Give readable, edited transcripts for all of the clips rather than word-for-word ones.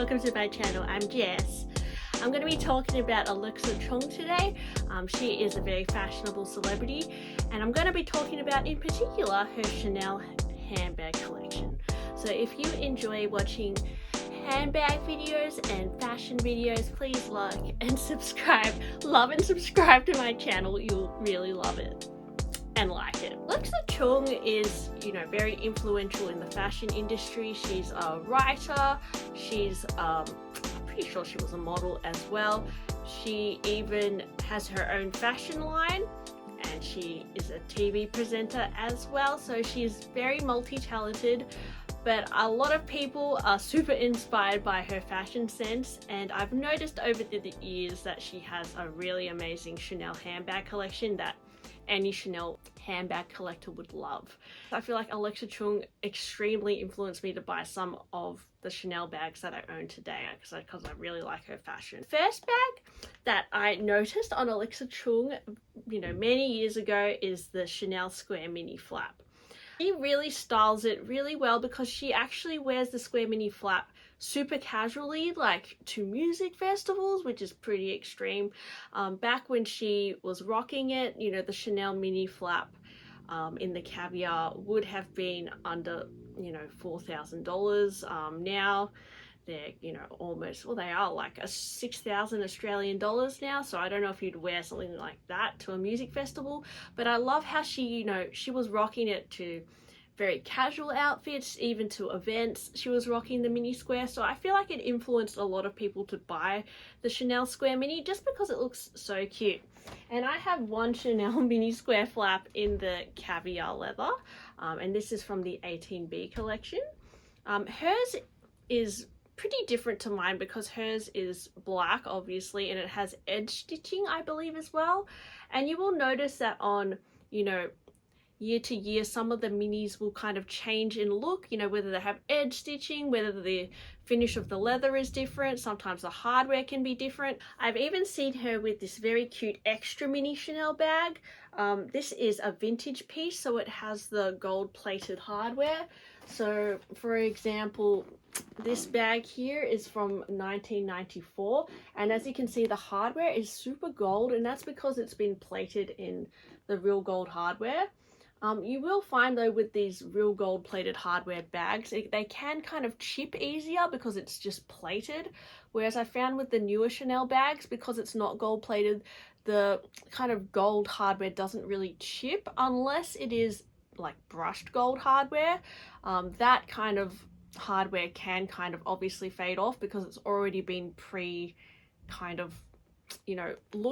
welcome to my channel. I'm Jess. I'm going to be talking about ALEXA Chung today. She is a very fashionable celebrity, and I'm going to be talking about in particular her Chanel handbag collection. So if you enjoy watching handbag videos and fashion videos, please like and subscribe. Love and subscribe to my channel. You'll really love it and like it. ALEXA Chung is, very influential in the fashion industry. She's a writer. She's I'm pretty sure she was a model as well. She even has her own fashion line, and she is a TV presenter as well. So she's very multi-talented, but a lot of people are super inspired by her fashion sense, and I've noticed over the years that she has a really amazing Chanel handbag collection that any Chanel handbag collector would love. I feel like ALEXA Chung extremely influenced me to buy some of the Chanel bags that I own today because I really like her fashion. First bag that I noticed on ALEXA Chung, many years ago is the Chanel Square Mini Flap. She really styles it really well because she actually wears the Square Mini Flap super casually, like to music festivals, which is pretty extreme. Back when she was rocking it, the Chanel Mini Flap in the caviar would have been under, $4,000. Now they're, almost, well, they are like 6,000 Australian dollars now. So I don't know if you'd wear something like that to a music festival, but I love how she, she was rocking it to very casual outfits, even to events. She was rocking the mini square, so I feel like it influenced a lot of people to buy the Chanel Square Mini just because it looks so cute. And I have one Chanel mini square flap in the caviar leather, and this is from the 18B collection. Hers is pretty different to mine because hers is black, obviously, and it has edge stitching, I believe, as well. And you will notice that on, year to year, some of the minis will kind of change in look, whether they have edge stitching, whether the finish of the leather is different, sometimes the hardware can be different. I've even seen her with this very cute extra mini Chanel bag. This is a vintage piece, so it has the gold plated hardware. So for example, this bag here is from 1994, and as you can see, the hardware is super gold, and that's because it's been plated in the real gold hardware. You will find though with these real gold plated hardware bags, they can kind of chip easier because it's just plated. Whereas I found with the newer Chanel bags, because it's not gold plated, the kind of gold hardware doesn't really chip unless it is like brushed gold hardware. That kind of hardware can kind of obviously fade off because it's already been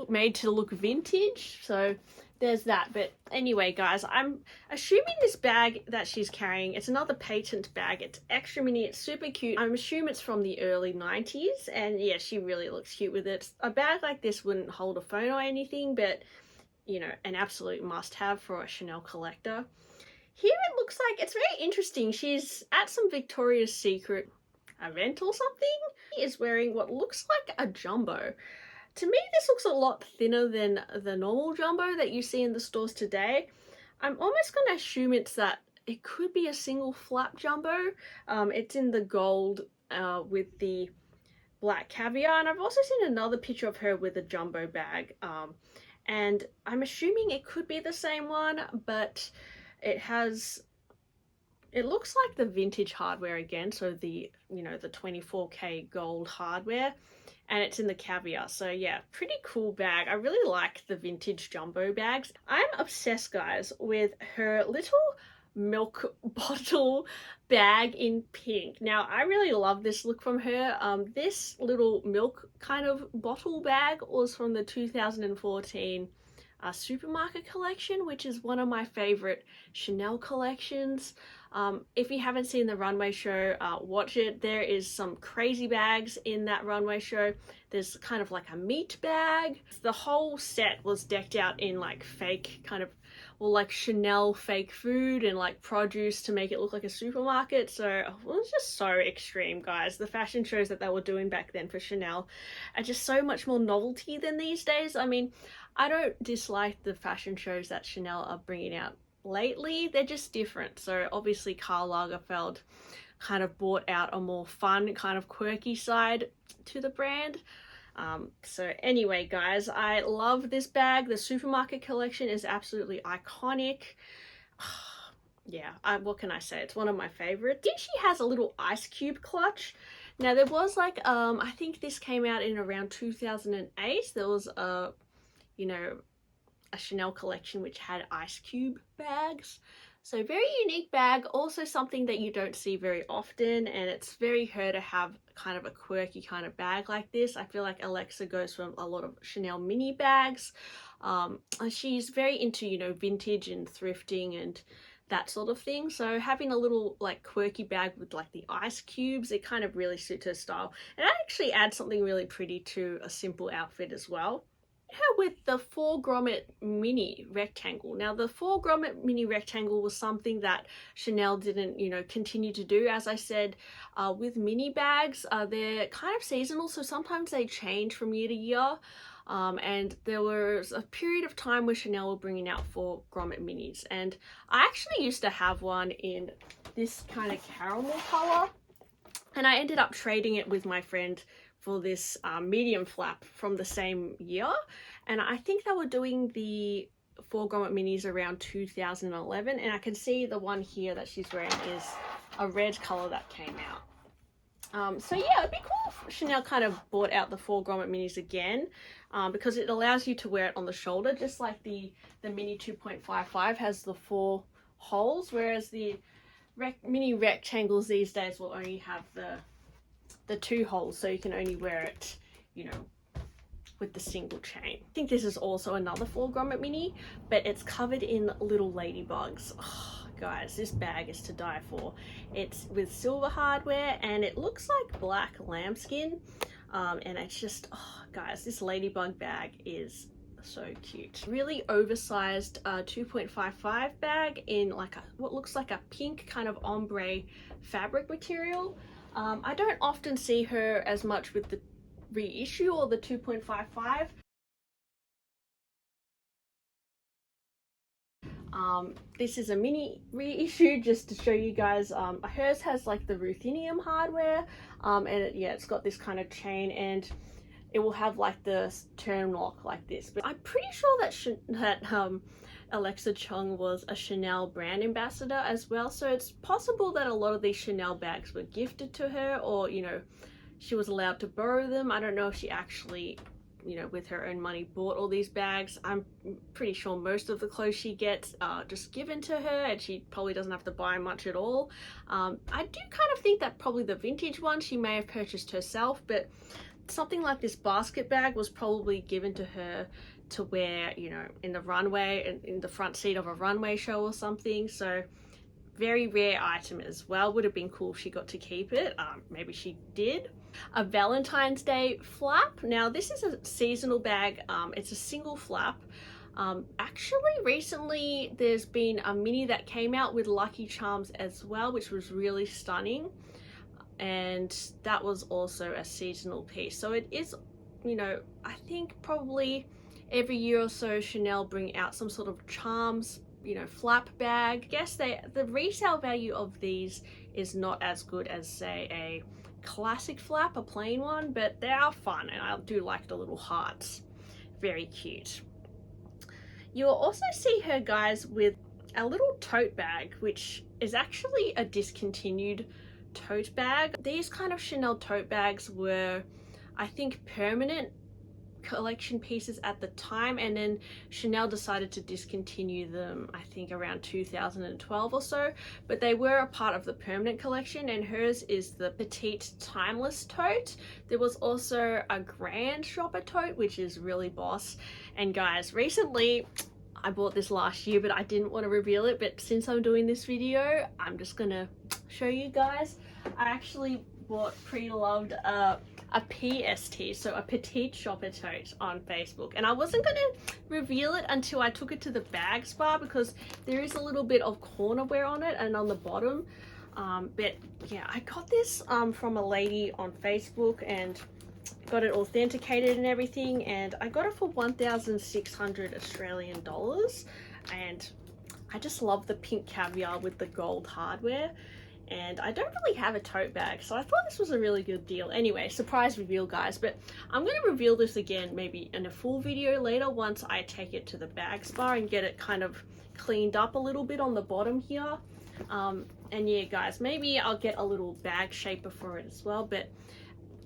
made to look vintage. So there's that. But anyway, guys, I'm assuming this bag that she's carrying, it's another patent bag. It's extra mini, it's super cute. I'm assuming it's from the early 90s, and yeah, she really looks cute with it. A bag like this wouldn't hold a phone or anything, but an absolute must-have for a Chanel collector. Here it looks like it's very interesting. She's at some Victoria's Secret event or something. She is wearing what looks like a jumbo. To me, this looks a lot thinner than the normal jumbo that you see in the stores today. I'm almost going to assume it could be a single flap jumbo. It's in the gold with the black caviar, and I've also seen another picture of her with a jumbo bag. And I'm assuming it could be the same one, but it looks like the vintage hardware again, so the the 24K gold hardware, and it's in the caviar. So yeah, pretty cool bag. I really like the vintage jumbo bags. I'm obsessed, guys, with her little milk bottle bag in pink. Now I really love this look from her. This little milk kind of bottle bag was from the 2014 supermarket collection, which is one of my favorite Chanel collections. If you haven't seen the runway show, watch it. There is some crazy bags in that runway show. There's kind of like a meat bag. The whole set was decked out in like fake like Chanel fake food and like produce to make it look like a supermarket. So it was just so extreme, guys. The fashion shows that they were doing back then for Chanel are just so much more novelty than these days. I mean, I don't dislike the fashion shows that Chanel are bringing out lately. They're just different. So obviously Karl Lagerfeld kind of brought out a more fun, kind of quirky side to the brand. So anyway, guys, I love this bag. The supermarket collection is absolutely iconic. Yeah, what can I say? It's one of my favorites. I think she has a little ice cube clutch. Now there was like, I think this came out in around 2008. There was a, you know, a Chanel collection which had ice cube bags. So very unique bag, also something that you don't see very often, and it's very her to have kind of a quirky kind of bag like this. I feel like Alexa goes from a lot of Chanel mini bags. She's very into, you know, vintage and thrifting and that sort of thing. So having a little like quirky bag with like the ice cubes, it kind of really suits her style. And it actually adds something really pretty to a simple outfit as well. Her with the 4 grommet mini rectangle. Now the 4 grommet mini rectangle was something that Chanel didn't, you know, continue to do. As I said, with mini bags, they're kind of seasonal, so sometimes they change from year to year. And there was a period of time where Chanel were bringing out 4 grommet minis, and I actually used to have one in this kind of caramel color, and I ended up trading it with my friend for this medium flap from the same year. And I think they were doing the 4 grommet minis around 2011, and I can see the one here that she's wearing is a red color that came out. So yeah, it'd be cool if Chanel kind of brought out the 4 grommet minis again, because it allows you to wear it on the shoulder, just like the mini 2.55 has the 4 holes, whereas the mini rectangles these days will only have the 2 holes, so you can only wear it, you know, with the single chain. I think this is also another 4 grommet mini, but it's covered in little ladybugs. Oh, guys, this bag is to die for. It's with silver hardware and it looks like black lambskin, and it's just, oh guys, this ladybug bag is so cute. Really oversized 2.55 bag in like what looks like a pink kind of ombre fabric material. I don't often see her as much with the Reissue or the 2.55. This is a mini Reissue, just to show you guys. Hers has like the ruthenium hardware, and it's got this kind of chain, and it will have like the turn lock like this. But I'm pretty sure that Alexa Chung was a Chanel brand ambassador as well, so it's possible that a lot of these Chanel bags were gifted to her, or, you know, she was allowed to borrow them. I don't know if she actually, you know, with her own money bought all these bags. I'm pretty sure most of the clothes she gets are just given to her, and she probably doesn't have to buy much at all. I do kind of think that probably the vintage one she may have purchased herself, but something like this basket bag was probably given to her to wear, you know, in the runway, in the front seat of a runway show or something. So very rare item as well. Would have been cool if she got to keep it. Maybe she did. A Valentine's Day flap. Now this is a seasonal bag. It's a single flap. Actually recently there's been a mini that came out with Lucky Charms as well, which was really stunning, and that was also a seasonal piece. So it is, you know, I think probably every year or so Chanel bring out some sort of charms, you know, flap bag. I guess the resale value of these is not as good as, say, a classic flap, a plain one, but they are fun, and I do like the little hearts. Very cute. You'll also see her, guys, with a little tote bag, which is actually a discontinued tote bag. These kind of Chanel tote bags were, I think, permanent collection pieces at the time, and then Chanel decided to discontinue them, I think around 2012 or so, but they were a part of the permanent collection, and hers is the petite timeless tote. There was also a grand shopper tote, which is really boss. And guys, recently I bought this last year, but I didn't want to reveal it, but since I'm doing this video, I'm just gonna show you guys. I actually pre-loved a PST, so a petite shopper tote, on Facebook, and I wasn't going to reveal it until I took it to the bag spa, because there is a little bit of corner wear on it and on the bottom. But yeah, I got this from a lady on Facebook and got it authenticated and everything, and I got it for 1,600 Australian dollars, and I just love the pink caviar with the gold hardware. and I don't really have a tote bag, so I thought this was a really good deal. Anyway, surprise reveal, guys, but I'm going to reveal this again maybe in a full video later once I take it to the bag spa and get it kind of cleaned up a little bit on the bottom here. And yeah, guys, maybe I'll get a little bag shaper for it as well. But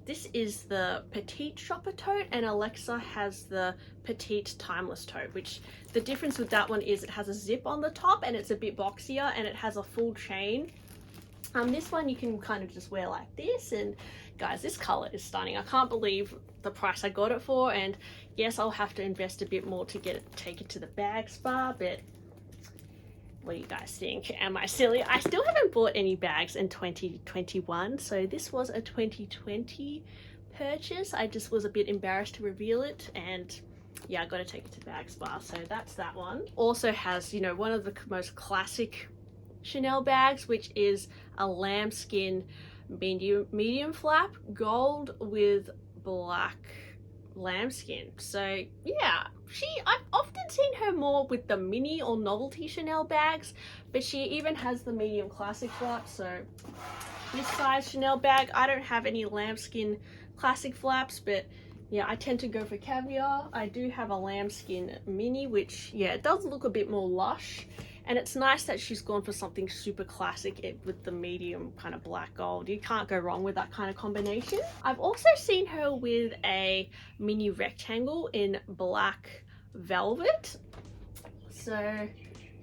this is the petite shopper tote, and Alexa has the petite timeless tote, which the difference with that one is it has a zip on the top and it's a bit boxier, and it has a full chain. This one you can kind of just wear like this, and guys, this color is stunning. I can't believe the price I got it for, and yes, I'll have to invest a bit more to take it to the bag spa, but what do you guys think? Am I silly? I still haven't bought any bags in 2021, so this was a 2020 purchase. I just was a bit embarrassed to reveal it, and yeah, I got to take it to bag spa, so that's that one. Also has, you know, one of the most classic Chanel bags, which is a lambskin medium flap, gold with black lambskin. So yeah, I've often seen her more with the mini or novelty Chanel bags, but she even has the medium classic flap. So this size Chanel bag, I don't have any lambskin classic flaps, but yeah, I tend to go for caviar. I do have a lambskin mini, which yeah, it does look a bit more lush, and it's nice that she's gone for something super classic with the medium kind of black gold. You can't go wrong with that kind of combination. I've also seen her with a mini rectangle in black velvet. So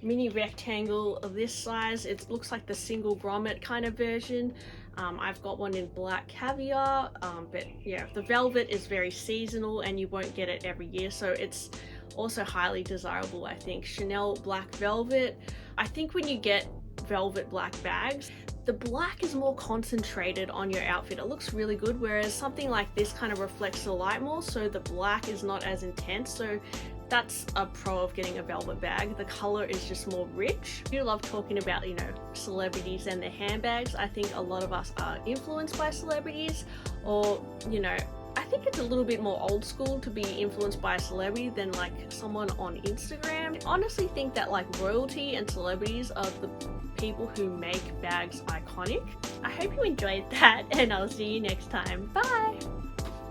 mini rectangle of this size, it looks like the single grommet kind of version. I've got one in black caviar, but yeah, the velvet is very seasonal and you won't get it every year, so it's also highly desirable, I think. Chanel black velvet. I think when you get velvet black bags, the black is more concentrated on your outfit. It looks really good, whereas something like this kind of reflects the light more, so the black is not as intense. So that's a pro of getting a velvet bag. The color is just more rich. I do love talking about, you know, celebrities and their handbags. I think a lot of us are influenced by celebrities, or, you know, I think it's a little bit more old school to be influenced by a celebrity than like someone on Instagram. I honestly think that like royalty and celebrities are the people who make bags iconic. I hope you enjoyed that, and I'll see you next time. Bye!